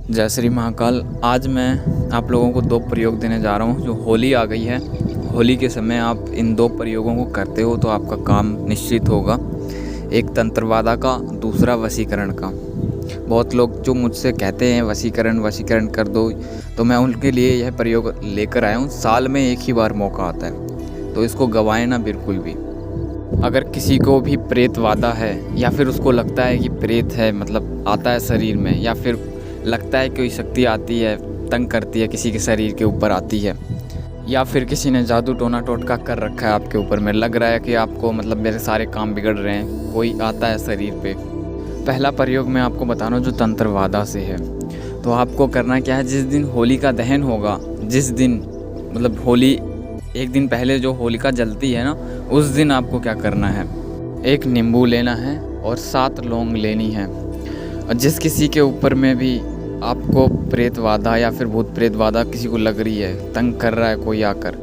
जय श्री महाकाल। आज मैं आप लोगों को 2 प्रयोग देने जा रहा हूँ। जो होली आ गई है, होली के समय आप इन 2 प्रयोगों को करते हो तो आपका काम निश्चित होगा। एक तंत्रवादा का, दूसरा वशीकरण का। बहुत लोग जो मुझसे कहते हैं वशीकरण कर दो, तो मैं उनके लिए यह प्रयोग लेकर आया हूँ। साल में एक ही बार मौका आता है, तो इसको गंवाएं ना बिल्कुल भी। अगर किसी को भी प्रेत वादा है, या फिर उसको लगता है कि प्रेत है, मतलब आता है शरीर में, या फिर लगता है कोई शक्ति आती है, तंग करती है, किसी के शरीर के ऊपर आती है, या फिर किसी ने जादू टोना टोटका कर रखा है आपके ऊपर में, लग रहा है कि आपको मतलब मेरे सारे काम बिगड़ रहे हैं, कोई आता है शरीर पे। पहला प्रयोग मैं आपको बता रहा हूँ जो तंत्रवादा से है। तो आपको करना क्या है, जिस दिन होली का दहन होगा, जिस दिन मतलब होली एक दिन पहले जो होलिका जलती है ना, उस दिन आपको क्या करना है, एक नींबू लेना है और 7 लौंग लेनी है। और जिस किसी के ऊपर में भी आपको प्रेत वादा या फिर भूत प्रेत वादा किसी को लग रही है, तंग कर रहा है कोई आकर,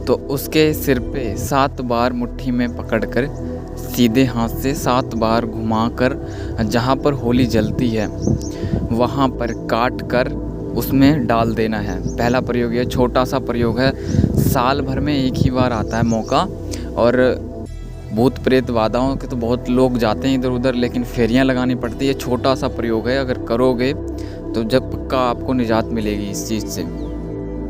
तो उसके सिर पे 7 बार मुट्ठी में पकड़कर सीधे हाथ से 7 बार घुमाकर जहाँ पर होली जलती है वहाँ पर काट कर उसमें डाल देना है। पहला प्रयोग ये छोटा सा प्रयोग है, साल भर में एक ही बार आता है मौका। और भूत प्रेत वादाओं के तो बहुत लोग जाते हैं इधर उधर, लेकिन फेरियां लगानी पड़ती है। छोटा सा प्रयोग है, अगर करोगे तो जब पक्का आपको निजात मिलेगी इस चीज़ से।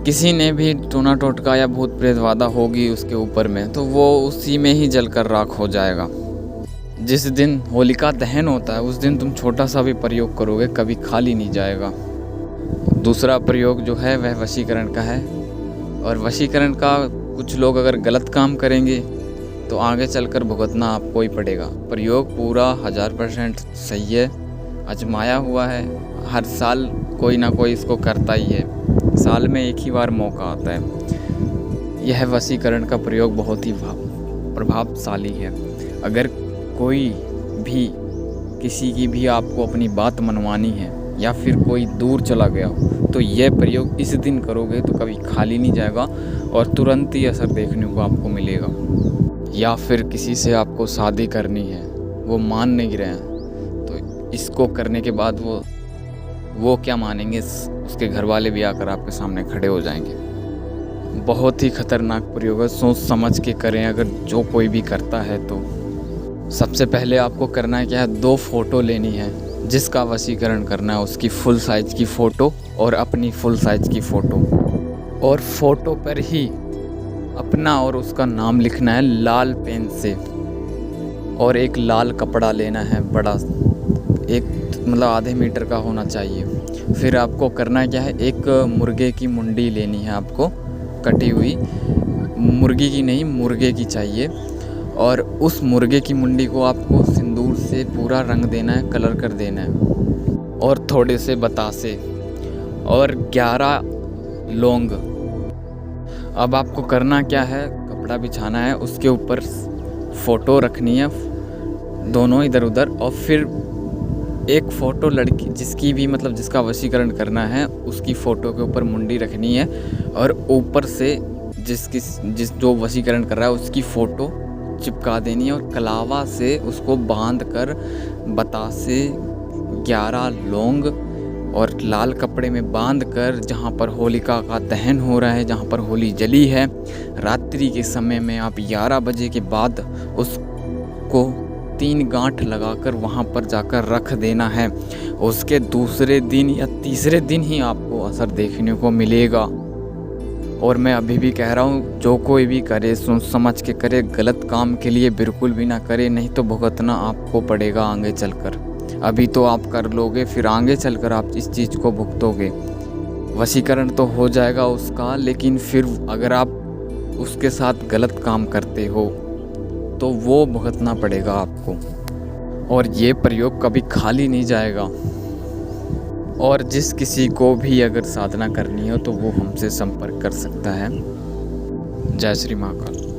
किसी ने भी टोना टोटका या भूत प्रेत वादा होगी उसके ऊपर में, तो वो उसी में ही जलकर राख हो जाएगा। जिस दिन होलिका दहन होता है उस दिन तुम छोटा सा भी प्रयोग करोगे कभी खाली नहीं जाएगा। दूसरा प्रयोग जो है वह वशीकरण का है। और वशीकरण का कुछ लोग अगर गलत काम करेंगे तो आगे चलकर भुगतना आपको ही पड़ेगा। प्रयोग पूरा 1000% सही है, आजमाया हुआ है। हर साल कोई ना कोई इसको करता ही है, साल में एक ही बार मौका आता है। यह वशीकरण का प्रयोग बहुत ही प्रभावशाली है। अगर कोई भी किसी की भी आपको अपनी बात मनवानी है या फिर कोई दूर चला गया हो, तो यह प्रयोग इस दिन करोगे तो कभी खाली नहीं जाएगा और तुरंत ही असर देखने को आपको मिलेगा। या फिर किसी से आपको शादी करनी है, वो मान नहीं रहे हैं, तो इसको करने के बाद वो क्या मानेंगे, उसके घर वाले भी आकर आपके सामने खड़े हो जाएंगे। बहुत ही खतरनाक प्रयोग है, सोच समझ के करें अगर जो कोई भी करता है तो। सबसे पहले आपको करना है क्या है, 2 फ़ोटो लेनी है। जिसका वशीकरण करना है उसकी फुल साइज़ की फ़ोटो और अपनी फुल साइज़ की फ़ोटो, और फ़ोटो पर ही अपना और उसका नाम लिखना है लाल पेन से। और एक लाल कपड़ा लेना है बड़ा, एक मतलब आधे मीटर का होना चाहिए। फिर आपको करना क्या है, एक मुर्गे की मुंडी लेनी है आपको, कटी हुई, मुर्गी की नहीं मुर्गे की चाहिए। और उस मुर्गे की मुंडी को आपको सिंदूर से पूरा रंग देना है, कलर कर देना है। और थोड़े से बतासे और 11 लौंग। अब आपको करना क्या है, कपड़ा बिछाना है, उसके ऊपर फ़ोटो रखनी है दोनों इधर उधर, और फिर एक फ़ोटो लड़की जिसकी भी मतलब जिसका वशीकरण करना है उसकी फ़ोटो के ऊपर मुंडी रखनी है, और ऊपर से जिस जो वशीकरण कर रहा है उसकी फ़ोटो चिपका देनी है, और कलावा से उसको बांध कर बतासे 11 लौंग और लाल कपड़े में बांध कर जहाँ पर होलिका का दहन हो रहा है, जहाँ पर होली जली है, रात्रि के समय में आप 11 बजे के बाद उसको 3 गांठ लगाकर वहाँ पर जाकर रख देना है। उसके दूसरे दिन या तीसरे दिन ही आपको असर देखने को मिलेगा। और मैं अभी भी कह रहा हूँ, जो कोई भी करे सोच समझ के करे, गलत काम के लिए बिल्कुल भी ना करे, नहीं तो भुगतना आपको पड़ेगा आगे चलकर। अभी तो आप कर लोगे, फिर आगे चलकर आप इस चीज़ को भुगतोगे। वशीकरण तो हो जाएगा उसका, लेकिन फिर अगर आप उसके साथ गलत काम करते हो तो वो भुगतना पड़ेगा आपको। और ये प्रयोग कभी खाली नहीं जाएगा। और जिस किसी को भी अगर साधना करनी हो तो वो हमसे संपर्क कर सकता है। जय श्री महाकाल।